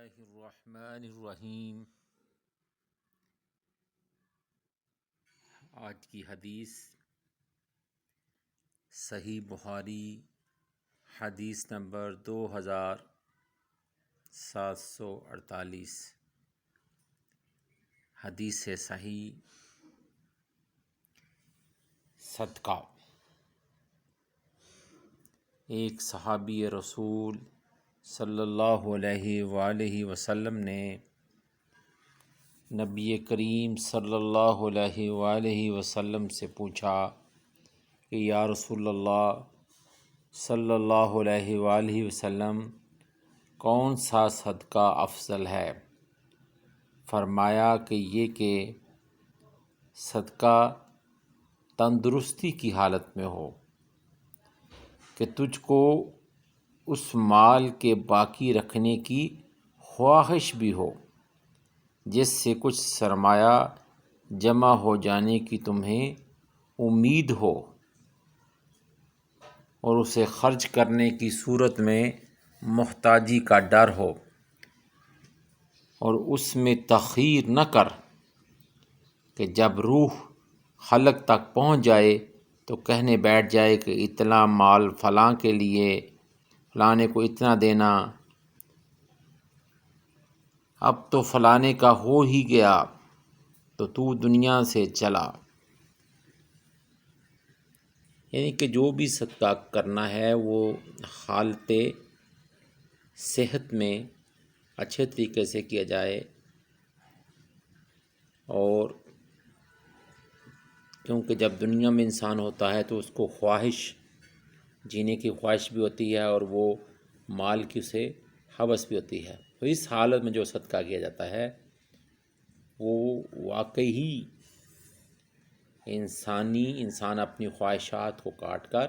اللہ الرحمن الرحیم۔ آج کی حدیث صحیح بخاری حدیث نمبر 2748۔ حدیث صحیح صدقہ۔ ایک صحابی رسول صلی اللہ علیہ وآلہ وسلم نے نبی کریم صلی اللہ علیہ وآلہ وسلم سے پوچھا کہ یا رسول اللہ صلی اللہ علیہ وآلہ وسلم، کون سا صدقہ افضل ہے؟ فرمایا کہ یہ کہ صدقہ تندرستی کی حالت میں ہو، کہ تجھ کو اس مال کے باقی رکھنے کی خواہش بھی ہو جس سے کچھ سرمایہ جمع ہو جانے کی تمہیں امید ہو، اور اسے خرچ کرنے کی صورت میں محتاجی کا ڈر ہو، اور اس میں تاخیر نہ کر کہ جب روح خلق تک پہنچ جائے تو کہنے بیٹھ جائے کہ اتنا مال فلاں کے لیے، فلانے کو اتنا دینا، اب تو فلانے کا ہو ہی گیا تو دنیا سے چلا۔ یعنی کہ جو بھی صدقہ کرنا ہے وہ حالت صحت میں اچھے طریقے سے کیا جائے، اور کیونکہ جب دنیا میں انسان ہوتا ہے تو اس کو خواہش، جینے کی خواہش بھی ہوتی ہے، اور وہ مال کی اسے ہوس بھی ہوتی ہے۔ تو اس حالت میں جو صدقہ کیا جاتا ہے وہ واقعی ہی انسان اپنی خواہشات کو کاٹ کر،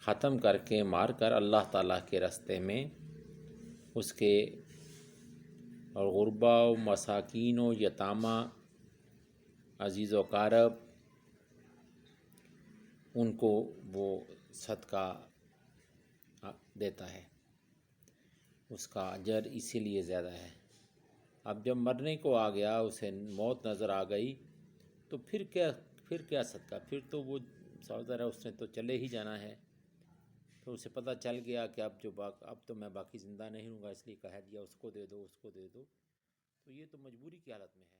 ختم کر کے، مار کر اللہ تعالیٰ کے راستے میں اس کے اور غربا و مساکین و یتامہ، عزیز و اقارب، ان کو وہ صدقہ دیتا ہے، اس کا اجر اسی لیے زیادہ ہے۔ اب جب مرنے کو آ گیا، اسے موت نظر آ گئی، تو پھر کیا صدقہ؟ پھر تو وہ سوچتا رہا، اس نے تو چلے ہی جانا ہے۔ تو اسے پتہ چل گیا کہ اب تو میں باقی زندہ نہیں ہوں گا، اس لیے کہہ دیا اس کو دے دو، اس کو دے دو۔ تو یہ تو مجبوری کی حالت میں ہے۔